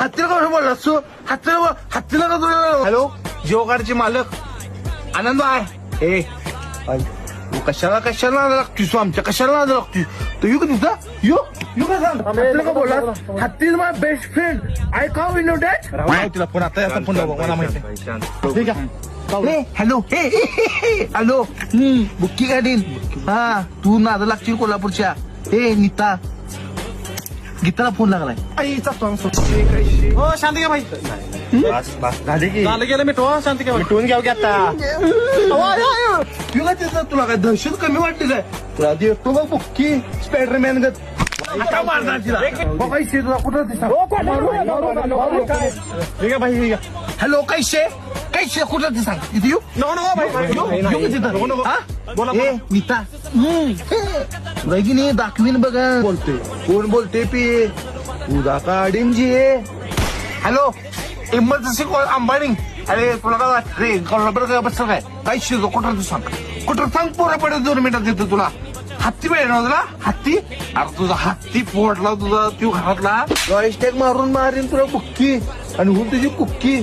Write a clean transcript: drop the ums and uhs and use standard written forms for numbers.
हत्तीला बोललास तू हत्तीला का तुला हॅलो जिओ कार्डचे मालक आनंद आहे ए तू कशाला लागतोस तू आमच्या कशाला लागतोस तू येऊ का तिथं येऊ का सांग हत्तीला का बोलला हत्ती is my best friend I काव इन डॅट तिला फोन आता फोन मला माहिती ठीक आहे हॅलो हॅलो बुक्की गाडीन हा तू नादा लागशील कोल्हापूरच्या ए नीता गीताला फोन लागलाय हो शांती घ्या भाई झालं गेलं मिठवा शांती घ्या मिटवून घ्या की आता तुला त्याचा तुला काय दहशत कमी वाटते काय तुला देतो बघ बुक्की स्पायडरमॅन गत आता मारणार तिला कैसे तुला कुठं ठीक आहे भाई हॅलो कैसे कुठं ते सांग तिथे येऊ नीता तुला की नाही दाखवीन बघा बोलतोय कोण बोलते पी उदा काढीन जी हॅलो इमर्जन्सी कॉल अंबानी अरे तुला काय वाटत रे कोल्हापूर काय बस काय शिजो कुठं तू सांग पोरा पडेल 2 मिनिटात देतो तुला हत्ती मिळेल ना तुला हत्ती अरे तुझा हत्ती फोडला तुझा तू घरातला मारून मारीन तुला कुक्की आणि तुझी कुक्की